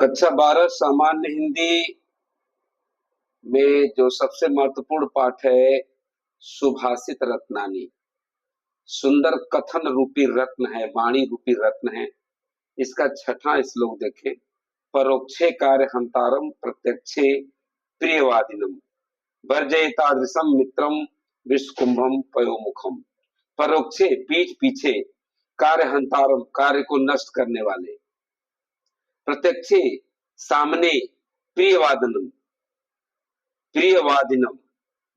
कक्षा 12 सामान्य हिंदी में जो सबसे महत्वपूर्ण पाठ है सुभाषित रत्नानी। सुंदर कथन रूपी रत्न है, वाणी रूपी रत्न है। इसका छठा श्लोक देखें। परोक्षे कार्य हंतारम प्रत्यक्षे प्रियवादिनम वर्जयितादृशम मित्रम विश्वकुंभम पयोमुखम। परोक्षे पीठ पीछे, कार्य हंतारम कार्य को नष्ट करने वाले, प्रत्यक्षे सामने, प्रियवादिनम प्रियवादिनम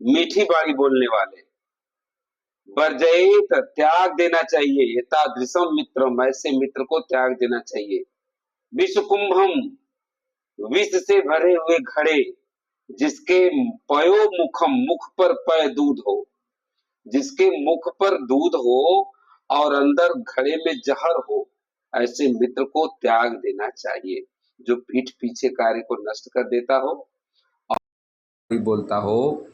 मीठी बाणी बोलने वाले, वर्जयित त्याग देना चाहिए, एतादृशम मित्रम ऐसे मित्र को त्याग देना चाहिए, विश्वकुंभम विष से भरे हुए घड़े जिसके पयो मुखम मुख पर पय दूध हो, जिसके मुख पर दूध हो और अंदर घड़े में जहर हो, ऐसे मित्र को त्याग देना चाहिए जो पीठ पीछे कार्य को नष्ट कर देता हो और बोलता हो।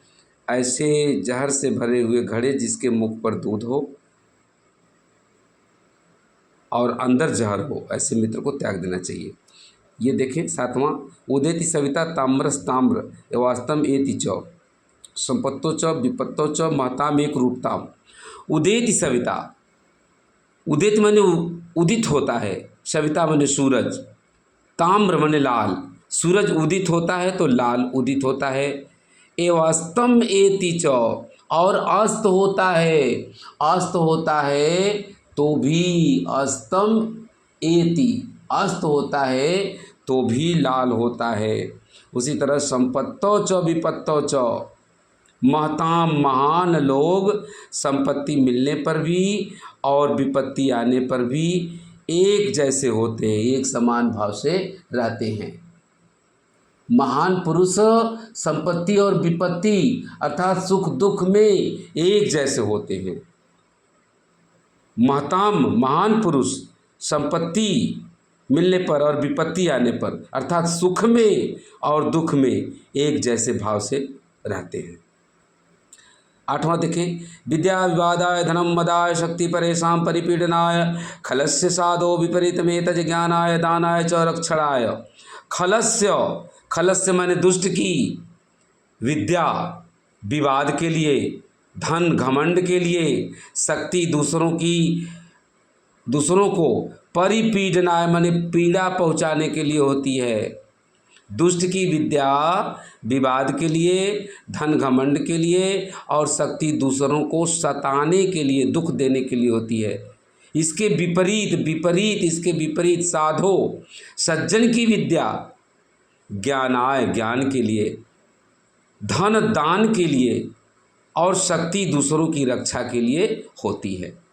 ऐसे जहर से भरे हुए घड़े जिसके मुख पर दूध हो और अंदर जहर हो, ऐसे मित्र को त्याग देना चाहिए। ये देखें सातवां, उदेति सविता ताम्रस ताम्र एवास्तम एति च संपत्तो च विपत्तो च महताम एक रूपताम। उदेति सविता, उदित माने उदित होता है, सविता माने सूरज, ताम्र माने लाल, सूरज उदित होता है तो लाल उदित होता है। एवास्तम एति च और अस्त होता है, अस्त होता है तो भी, अस्तम एति अस्त होता है तो भी लाल होता है। उसी तरह संपत्तो च विपत्तो च, महताम महान लोग संपत्ति मिलने पर भी और विपत्ति आने पर भी एक जैसे होते हैं, एक समान भाव से रहते हैं। महान पुरुष संपत्ति और विपत्ति अर्थात सुख दुख में एक जैसे होते हैं। महताम महान पुरुष संपत्ति मिलने पर और विपत्ति आने पर अर्थात सुख में और दुख में एक जैसे भाव से रहते हैं। आठवां देखें। विद्या विवादाय धनम मदाय शक्ति परेशान परिपीडनाय खलस्य साधो विपरीतमेतज ज्ञानाय दानाय च रक्षणाय। खलस्य, खलस्य माने दुष्ट की, विद्या विवाद के लिए, धन घमंड के लिए, शक्ति दूसरों को, परिपीडनाय माने पीड़ा पहुँचाने के लिए होती है। दुष्ट की विद्या विवाद के लिए, धन घमंड के लिए और शक्ति दूसरों को सताने के लिए, दुख देने के लिए होती है। इसके इसके विपरीत साधो सज्जन की विद्या ज्ञानाय ज्ञान के लिए, धन दान के लिए और शक्ति दूसरों की रक्षा के लिए होती है।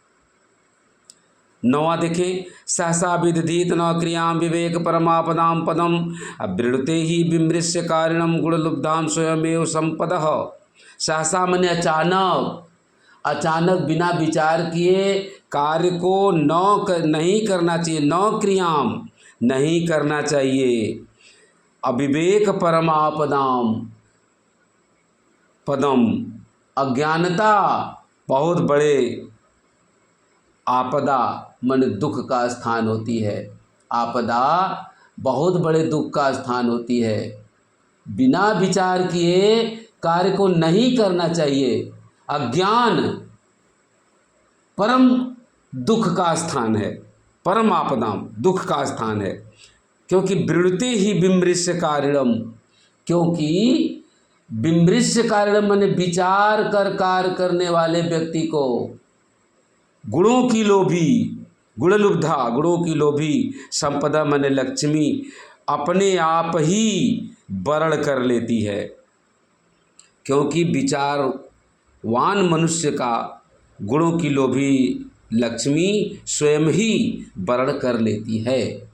नौवां देखें। सहसा विदधीत न क्रियां विवेक परमापदाम पदम अवृणुते ही विमृश्य कारिणम गुणलुब्धाम स्वयमेव संपदः। सहसा माने अचानक, अचानक बिना विचार किए कार्य को नहीं करना चाहिए, न क्रियाम नहीं करना चाहिए। अविवेक परमापदाम पदम, अज्ञानता बहुत बड़े आपदा मन दुख का स्थान होती है। आपदा बहुत बड़े दुख का स्थान होती है। बिना विचार किए कार्य को नहीं करना चाहिए। अज्ञान परम दुख का स्थान है, परम आपदाम दुख का स्थान है। क्योंकि वृणुते ही विमृश्य कारिणम, क्योंकि विमृश्य कारिणम माने विचार कर कार्य करने वाले व्यक्ति को, गुणों की लोभी, गुणलुब्धा गुणों की लोभी, संपदा माने लक्ष्मी अपने आप ही वरण कर लेती है। क्योंकि विचारवान मनुष्य का गुणों की लोभी लक्ष्मी स्वयं ही वरण कर लेती है।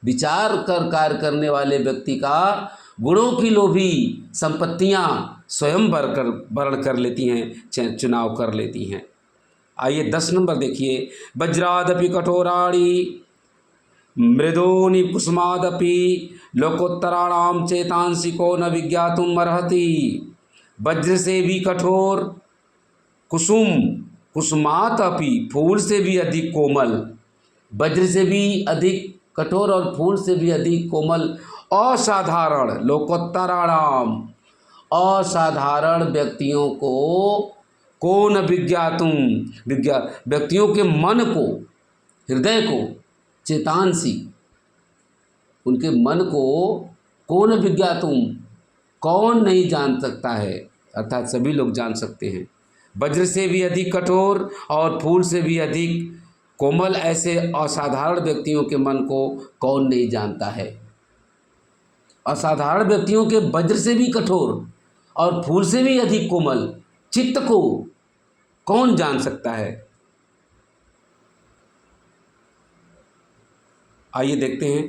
विचार कर कार्य करने वाले व्यक्ति का गुणों की लोभी संपत्तियां स्वयं वरण कर लेती हैं, चुनाव कर लेती हैं। आइए 10 नंबर देखिए। वज्रादपि कठोराणि मृदूनि कुसुमादपि लोकोत्तराणाम चेतांसिको न विज्ञातुम अर्हति। वज्र से भी कठोर, कुसुमात अपि फूल से भी अधिक कोमल, वज्र से भी अधिक कठोर और फूल से भी अधिक कोमल, असाधारण लोकोत्तराणाम, असाधारण व्यक्तियों को कौन विज्ञातुम, व्यक्तियों के मन को, हृदय को, चेतांसी, उनके मन को कौन विज्ञातुम, कौन नहीं जान सकता है, अर्थात सभी लोग जान सकते हैं। वज्र से भी अधिक कठोर और फूल से भी अधिक कोमल ऐसे असाधारण व्यक्तियों के मन को कौन नहीं जानता है। असाधारण व्यक्तियों के वज्र से भी कठोर और फूल से भी अधिक कोमल चित्त को कौन जान सकता है। आइए देखते हैं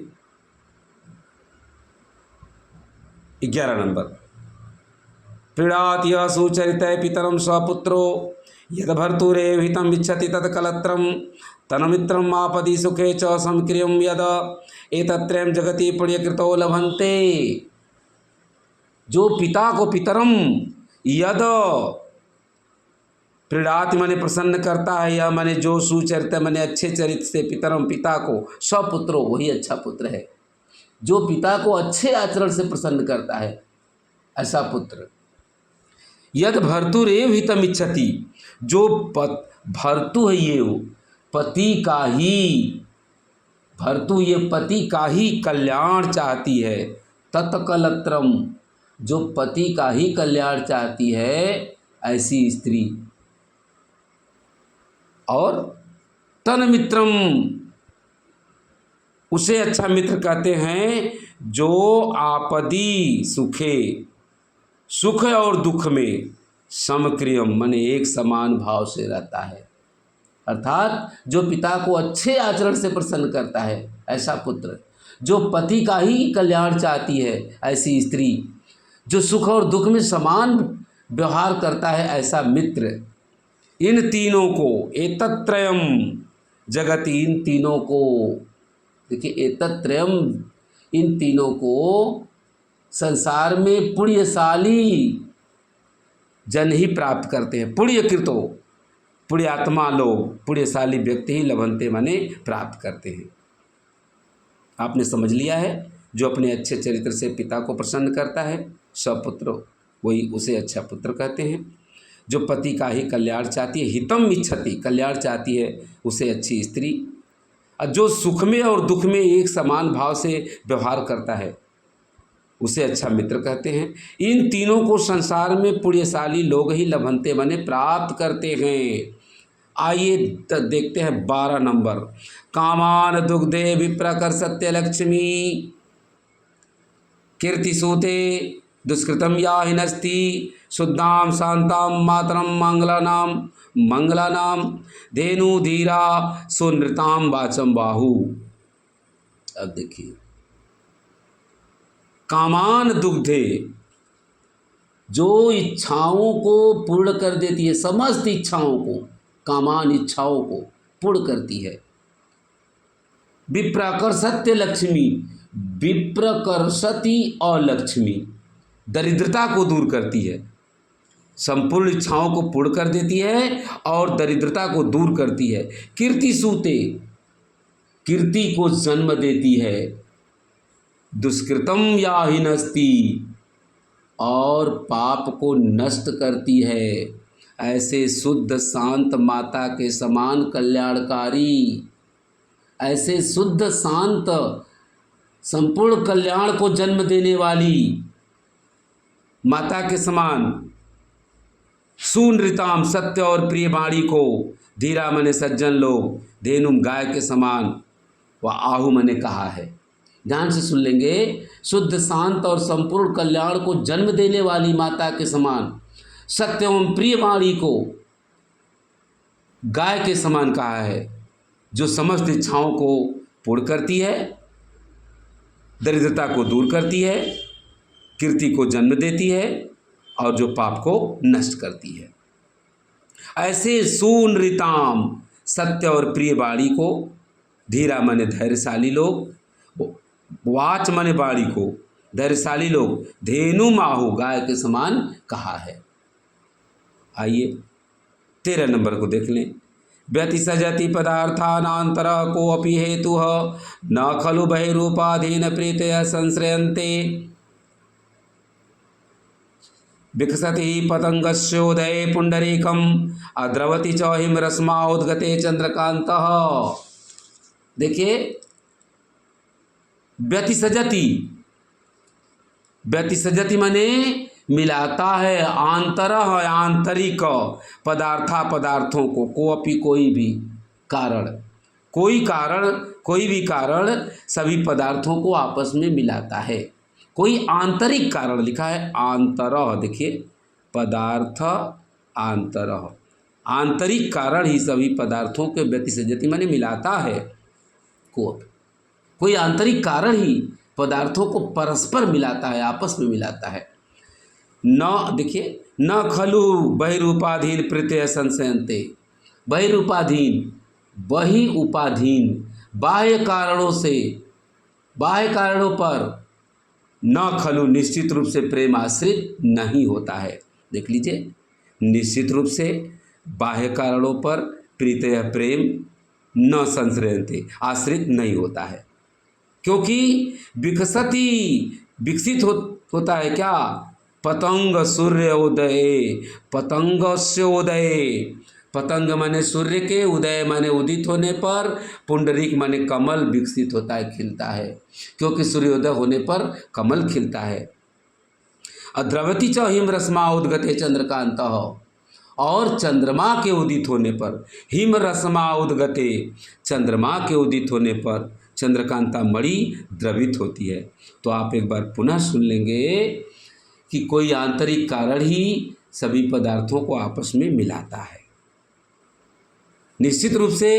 11 नंबर। प्रीणाति सुचरित पितरम स्वपुत्रो यद भर्तुरेव हितम इच्छति तत्कलत्रम तन्मित्रम आपदि सुखे च समक्रियम यद एतत्रयं जगति पुण्यकृतो लभन्ते। जो पिता को पितरम यद प्रीणाति माने प्रसन्न करता है, या माने जो सुचरित माने अच्छे चरित्र से पितरम पिता को, स्वपुत्रो वही अच्छा पुत्र है। जो पिता को अच्छे आचरण से प्रसन्न करता है ऐसा पुत्र। यद भर्तुरेव हितम इच्छति, जो भर्तु है ये पति का ही, भर्तु ये पति का ही कल्याण चाहती है। तत्कलत्रम, जो पति का ही कल्याण चाहती है ऐसी स्त्री। और तन मित्रम, उसे अच्छा मित्र कहते हैं जो आपदी सुखे, सुख और दुख में समक्रियम माने एक समान भाव से रहता है। अर्थात जो पिता को अच्छे आचरण से प्रसन्न करता है ऐसा पुत्र, जो पति का ही कल्याण चाहती है ऐसी स्त्री, जो सुख और दुख में समान व्यवहार करता है ऐसा मित्र। इन तीनों को, एतत्त्रयम जगति, इन तीनों को, देखिए एतत्त्रयम, इन तीनों को संसार में पुण्यशाली जन ही प्राप्त करते हैं। पुण्यकृतो, पुण्यात्मा लोग, पुण्यशाली व्यक्ति ही लभन्ते माने प्राप्त करते हैं। आपने समझ लिया है, जो अपने अच्छे चरित्र से पिता को प्रसन्न करता है स्वपुत्र, वही उसे अच्छा पुत्र कहते हैं। जो पति का ही कल्याण चाहती है, हितम इच्छति, कल्याण चाहती है, उसे अच्छी स्त्री। और जो सुख में और दुख में एक समान भाव से व्यवहार करता है उसे अच्छा मित्र कहते हैं। इन तीनों को संसार में पुण्यशाली लोग ही लभन्ते माने प्राप्त करते हैं। आइए देखते हैं 12 नंबर। कामान दुग्धे विप्रकर सत्य लक्ष्मी कीर्ति सूते दुष्कृतम या हिनस्ति शुद्धाम शांताम मातरम मंगलानाम धेनु धीरा सुनृताम वाचम बाहु। अब देखिए, कामान दुग्धे, जो इच्छाओं को पूर्ण कर देती है, समस्त इच्छाओं को, कामान इच्छाओं को पूर्ण करती है। विप्रकर्षत्य लक्ष्मी, विप्रकर्षति और लक्ष्मी, दरिद्रता को दूर करती है, संपूर्ण इच्छाओं को पूर्ण कर देती है और दरिद्रता को दूर करती है। कीर्ति सूते, कीर्ति को जन्म देती है। दुष्कृतम या हिनस्ति, और पाप को नष्ट करती है। ऐसे शुद्ध शांत माता के समान कल्याणकारी, ऐसे शुद्ध शांत संपूर्ण कल्याण को जन्म देने वाली माता के समान, सुनृताम सत्य और प्रिय वाणी को, धीरा मने सज्जन लोग, धेनुम गाय के समान, व आहु मने कहा है। ध्यान से सुन लेंगे। शुद्ध शांत और संपूर्ण कल्याण को जन्म देने वाली माता के समान, सत्य एवं प्रिय वाणी को गाय के समान कहा है, जो समस्त इच्छाओं को पूर्ण करती है, दरिद्रता को दूर करती है, कीर्ति को जन्म देती है और जो पाप को नष्ट करती है। ऐसे सुनृताम, सत्य और प्रिय वाणी को, धीरा माने धैर्यशाली लोग, वाच माने वाणी को, धैर्यशाली लोग, धेनु माहु गाय के समान कहा है। आइए 13 नंबर को देख लें। व्यतिसजति पदार्थानांतर कोऽपि हेतुः न खलु बहिरूपाधीन प्रीतयः संश्रयन्ते। विकसति पतंगस्योदये पुंडरीकम अद्रवति च हिमरश्मा उद्गते चंद्रकांतः। देखिए, व्यतिसजति, व्यतिसजति माने मिलाता है, आंतरः आंतरिक, पदार्था पदार्थों को, कोअपि कोई भी कारण, कोई भी कारण सभी पदार्थों को आपस में मिलाता है। कोई आंतरिक कारण लिखा है, आंतरः, देखिए पदार्थ आंतरः, आंतरिक कारण ही सभी पदार्थों के व्यतिसजति माने मिलाता है। कोई आंतरिक कारण ही पदार्थों को परस्पर मिलाता है, आपस में मिलाता है। न, देखिए, न खलु बहिरूपाधीन प्रत्यय संशयन्ते। बहिरूपाधीन, बहि उपाधीन, बाह्य कारणों से, बाह्य कारणों पर न खलु निश्चित रूप से प्रेम आश्रित नहीं होता है। देख लीजिए, निश्चित रूप से बाह्य कारणों पर प्रीतय प्रेम न संश्रयन्ते, आश्रित नहीं होता है, क्योंकि विकसति, विकसित होता है क्या, पतंग सूर्य उदय, पतंग से उदय, पतंग माने सूर्य के, उदय माने उदित होने पर, पुंडरीक माने कमल विकसित होता है, खिलता है, क्योंकि सूर्योदय होने पर कमल खिलता है। अद्रवती च हिमरश्मा उद्गते चंद्रकांतः, और चंद्रमा के उदित होने पर, हिमरश्मा उद्गते, चंद्रमा के उदित होने पर चंद्रकांता मणि द्रवित होती है। तो आप एक बार पुनः सुन लेंगे कि कोई आंतरिक कारण ही सभी पदार्थों को आपस में मिलाता है। निश्चित रूप से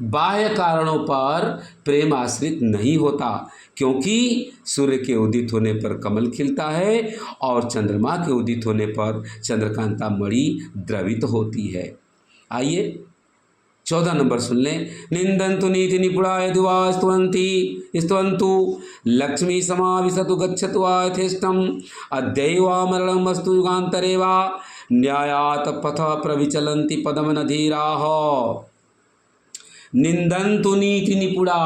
बाह्य कारणों पर प्रेम आश्रित नहीं होता, क्योंकि सूर्य के उदित होने पर कमल खिलता है और चंद्रमा के उदित होने पर चंद्रकांता मणि द्रवित होती है। आइए 14 नंबर सुन लें। निंदन्तु नीति निपुणा यदि वा स्तवन्तु लक्ष्मी समाविशतु गच्छतु वा यथेष्टम् अद्यैवा मरणमस्तु युगान्तरे वा न्यायात् पथः प्रविचलन्ति पदमन धीराः। निंदन्तु नीति निपुणा,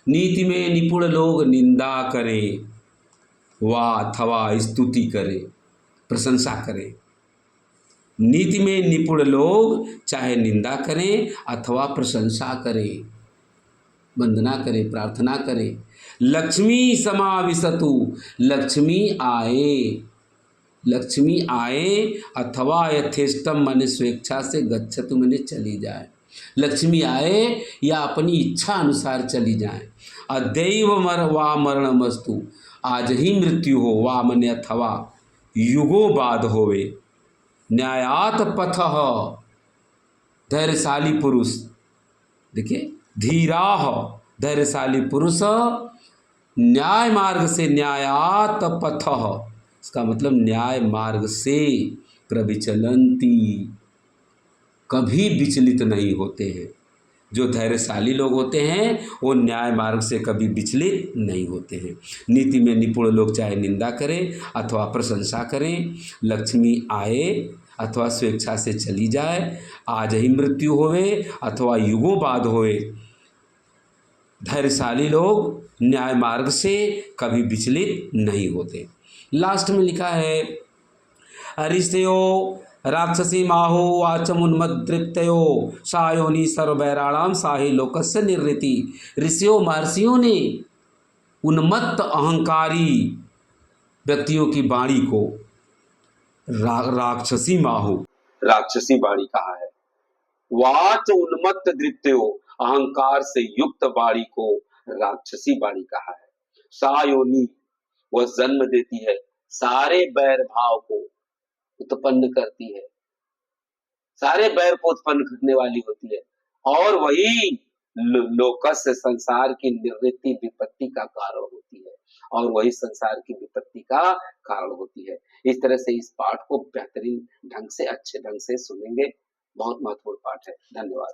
नीति में निपुण लोग निंदा करें, वा अथवा स्तुति करें, प्रशंसा करें। नीति में निपुण लोग चाहे निंदा करें अथवा प्रशंसा करें, वंदना करें, प्रार्थना करें। लक्ष्मी समाविशतु, लक्ष्मी आए, लक्ष्मी आए, अथवा यथेष्टम माने स्वेच्छा से, गच्छतु माने चली जाए, लक्ष्मी आए या अपनी इच्छा अनुसार चली जाए। अदैव वा मरणमस्तु, आज ही मृत्यु हो, वा माने अथवा, युगो बाद होवे। न्यायात पथः, धैर्यशाली पुरुष, देखिए धीराह, धैर्यशाली पुरुष न्याय मार्ग से, न्यायात पथः, इसका मतलब न्याय मार्ग से, प्रविचलन्ति, कभी विचलित नहीं होते हैं। जो धैर्यशाली लोग होते हैं वो न्याय मार्ग से कभी विचलित नहीं होते हैं। नीति में निपुण लोग चाहे निंदा करें अथवा प्रशंसा करें, लक्ष्मी आए अथवा स्वेच्छा से चली जाए, आज ही मृत्यु होवे अथवा युगों बाद होवे, धैर्यशाली लोग न्याय मार्ग से कभी विचलित नहीं होते। लास्ट में लिखा है, ऋषयो राक्षसी माहो वाचमुन्मद्दृप्तयो सायोनि सर्वैराणाम साहि लोकस्य निर्ऋति। ऋषियों महर्षियों ने उन्मत्त अहंकारी व्यक्तियों की वाणी को राक्षसी माहो, राक्षसी वाणी कहा है। वाच उन्मत्त दृप्तयो, अहंकार से युक्त वाणी को राक्षसी वाणी कहा है। सायोनि, वह जन्म देती है, सारे बैर भाव को उत्पन्न करती है, सारे बैर को उत्पन्न करने वाली होती है, और वही लोकस्य, संसार की निवृत्ति विपत्ति का कारण होती है, और वही संसार की विपत्ति का कारण होती है। इस तरह से इस पाठ को बेहतरीन ढंग से, अच्छे ढंग से सुनेंगे। बहुत महत्वपूर्ण पाठ है। धन्यवाद।